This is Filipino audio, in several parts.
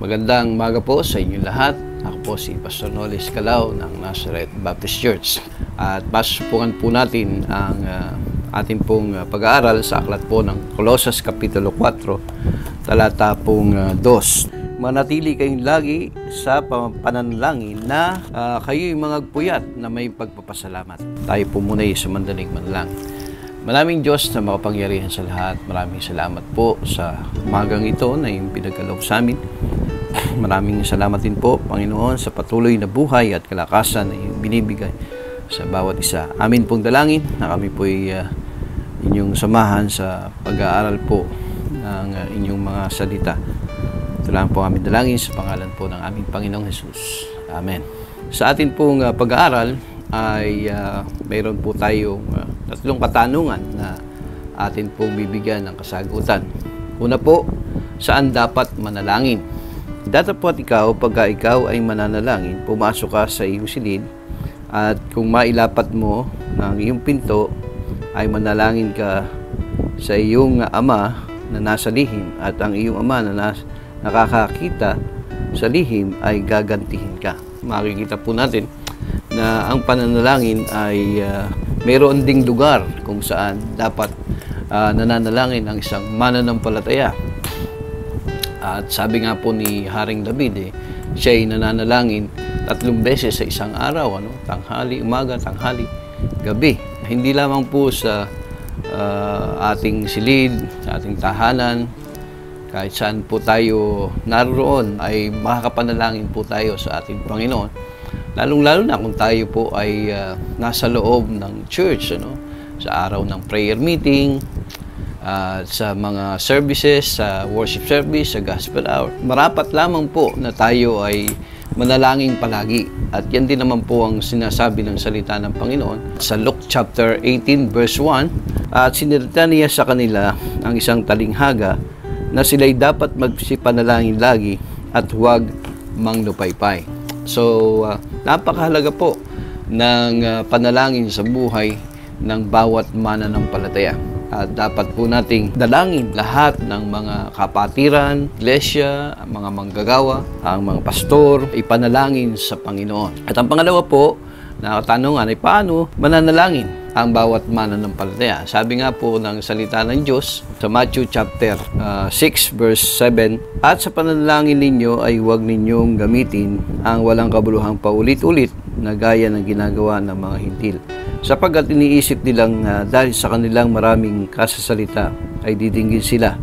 Magandang umaga po sa inyong lahat. Ako po si Pastor Nolis Calao ng Nazareth Baptist Church. At masusubukan po natin ang ating pong pag-aaral sa aklat po ng Colosas Kapitulo 4, talata pong 2. Manatili kayong lagi sa pananalangin na kayo'y mga puyat na may pagpapasalamat. Tayo po muna sa mandaling manalangin. Maraming Diyos na makapangyarihan sa lahat. Maraming salamat po sa umagang ito na yung pinagkaloob sa amin. Maraming salamat din po, Panginoon, sa patuloy na buhay at kalakasan na iyong binibigay sa bawat isa. Amin pong dalangin na kami po ay inyong samahan sa pag-aaral po ng inyong mga salita. Ito lang po aming dalangin sa pangalan po ng aming Panginoong Jesus. Amen. Sa atin pong pag-aaral ay mayroon po tayong tatlong katanungan na atin pong bibigyan ng kasagutan. Una po, saan dapat manalangin? Datapwat ikaw, pagka ikaw ay mananalangin, pumasok ka sa iyong silid at kung mailapat mo ng iyong pinto, ay manalangin ka sa iyong ama na nasa lihim at ang iyong ama na nakakakita sa lihim ay gagantihin ka. Makikita po natin na ang pananalangin ay mayroon ding lugar kung saan dapat nananalangin ang isang mananampalataya. At sabi nga po ni Haring David, siya ay nananalangin 3 beses sa isang araw, tanghali, umaga, tanghali, gabi. Hindi lamang po sa ating silid, sa ating tahanan, kahit saan po tayo naroon ay makakapanalangin po tayo sa ating Panginoon. Lalong-lalo na kung tayo po ay nasa loob ng church, sa araw ng prayer meeting, sa mga services, sa worship service, sa gospel hour. Marapat lamang po na tayo ay manalangin palagi. At yan din naman po ang sinasabi ng salita ng Panginoon sa Luke chapter 18 verse 1. At sinilita niya sa kanila ang isang talinghaga na sila'y dapat magsipanalangin lagi at huwag manglupaypay. So, napakahalaga po ng panalangin sa buhay ng bawat mananampalataya. At dapat po nating dalangin lahat ng mga kapatiran, iglesia, mga manggagawa, ang mga pastor, ipanalangin sa Panginoon. At ang pangalawa po, na katanungan ay paano mananalangin ang bawat mananampalataya. Sabi nga po ng salita ng Diyos sa Matthew chapter 6 verse 7, at sa pananalangin ninyo ay huwag ninyong gamitin ang walang kabuluhang paulit-ulit na gaya ng ginagawa ng mga hintil. Sapagkat iniisip nilang dahil sa kanilang maraming kasasalita ay didinggin sila.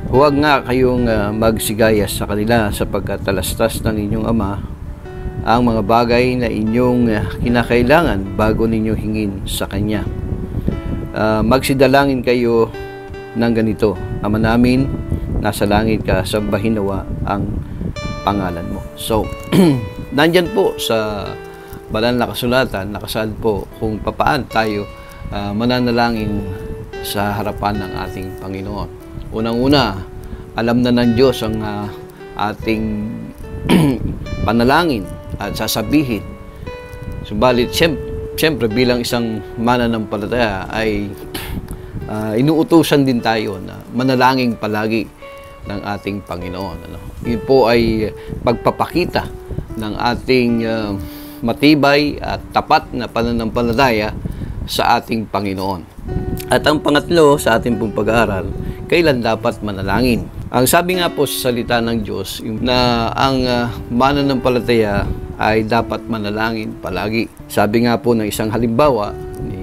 Huwag nga kayong magsigaya sa kanila sapagkat talastas ng inyong Ama ang mga bagay na inyong kinakailangan bago ninyo hingin sa Kanya. Magsidalangin kayo ng ganito: Ama namin, nasa langit ka, sambahin nawa ang pangalan mo. So, nandyan po sa banal na kasulatan, nakasaad po kung paano tayo mananalangin sa harapan ng ating Panginoon. Unang-una, alam na ng Diyos ang ating panalangin at sasabihin. Subalit, siyempre bilang isang mananampalataya ay inuutusan din tayo na manalangin palagi ng ating Panginoon. Yun po ay pagpapakita ng ating matibay at tapat na pananampalataya sa ating Panginoon. At ang pangatlo sa ating pong pag-aaral, kailan dapat manalangin? Ang sabi nga po sa salita ng Diyos na ang mananampalataya ay dapat manalangin palagi. Sabi nga po ng isang halimbawa,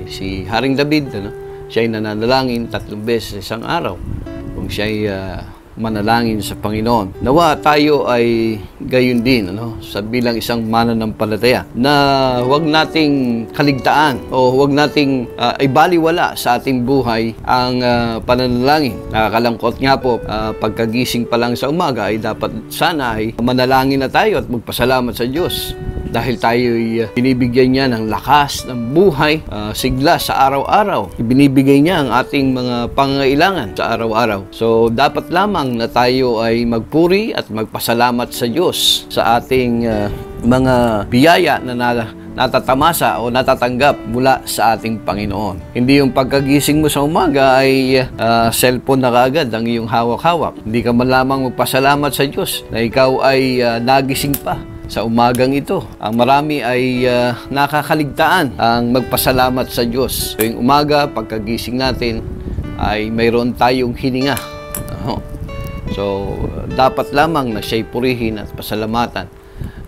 si Haring David, siya ay nananalangin 3 beses sa isang araw kung siya ay manalangin sa Panginoon. Nawa tayo ay gayon din, sa bilang isang mananampalataya, na huwag nating kaligtaan o huwag nating ibaliwala sa ating buhay ang pananalangin. Nakakalangkot nga po, pagkagising pa lang sa umaga ay dapat sana ay manalangin na tayo at magpasalamat sa Diyos. Dahil tayo ay binibigyan niya ng lakas, ng buhay, sigla sa araw-araw. Binibigay niya ang ating mga pangangailangan sa araw-araw. So, dapat lamang na tayo ay magpuri at magpasalamat sa Diyos sa ating mga biyaya na natatamasa o natatanggap mula sa ating Panginoon. Hindi yung pagkagising mo sa umaga ay cellphone na kaagad ang iyong hawak-hawak. Hindi ka man lamang magpasalamat sa Diyos na ikaw ay nagising pa sa umagang ito. Ang marami ay nakakaligtaan ang magpasalamat sa Diyos. Tuwing umaga, pagkagising natin, ay mayroon tayong hininga. So, dapat lamang na siya'y purihin at pasalamatan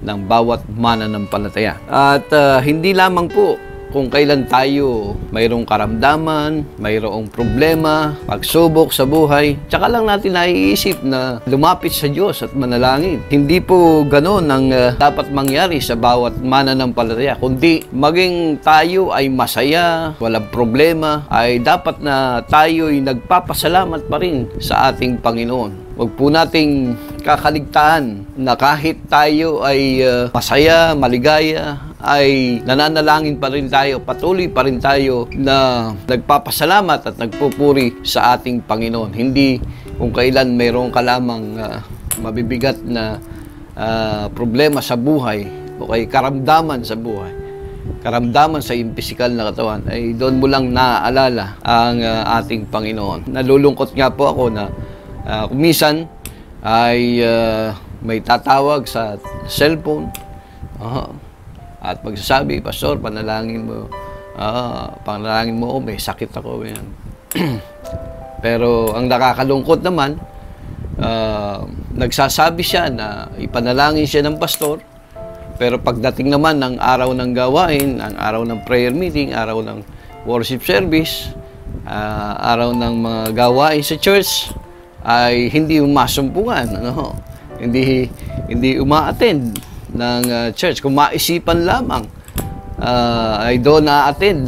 ng bawat mananampalataya. At hindi lamang po kung kailan tayo mayroong karamdaman, mayroong problema, pagsubok sa buhay, tsaka lang natin naiisip na lumapit sa Diyos at manalangin. Hindi po ganoon ang dapat mangyari sa bawat mananampalataya, kundi maging tayo ay masaya, walang problema, ay dapat na tayo ay nagpapasalamat pa rin sa ating Panginoon. Huwag po nating kakaligtaan na kahit tayo ay masaya, maligaya, ay nananalangin pa rin tayo, patuloy pa rin tayo na nagpapasalamat at nagpupuri sa ating Panginoon. Hindi kung kailan mayroon ka lamang mabibigat na problema sa buhay o kay karamdaman sa buhay, karamdaman sa iyong pisikal na katawan, ay doon mo lang naaalala ang ating Panginoon. Nalulungkot nga po ako na kumisan ay may tatawag sa cellphone at magsasabi, Pastor, panalangin mo ako, may sakit ako. Yan. Pero ang nakakalungkot naman, nagsasabi siya na ipanalangin siya ng pastor, pero pagdating naman ng araw ng gawain, ang araw ng prayer meeting, araw ng worship service, araw ng mga gawain sa church, ay hindi umasumpungan, hindi uma-attend ng church. Kung maisipan lamang, ay doon na-attend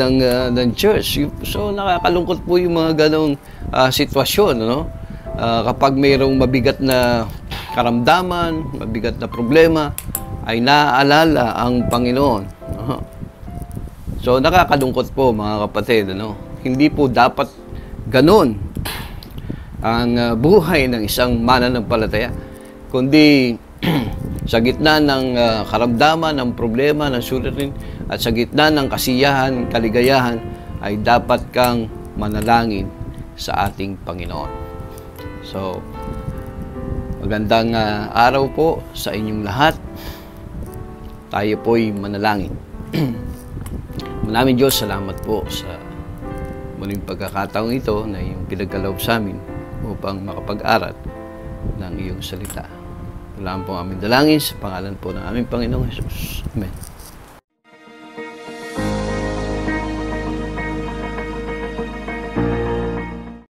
ng church. So, nakakalungkot po yung mga ganong sitwasyon, kapag mayroong mabigat na karamdaman, mabigat na problema, ay naaalala ang Panginoon. So, nakakalungkot po, mga kapatid, Hindi po dapat ganon ang buhay ng isang mananampalataya, kundi sa gitna ng karamdaman, ng problema, ng suliranin, at sa gitna ng kasiyahan, kaligayahan, ay dapat kang manalangin sa ating Panginoon. So, magandang araw po sa inyong lahat. Tayo po'y manalangin. Maraming Diyos, salamat po sa muling pagkakataong ito na iyong pinagkaloob sa amin upang makapag-aral ng iyong salita. Wala po ang aming dalangin sa pangalan po ng aming Panginoong Hesus. Amen.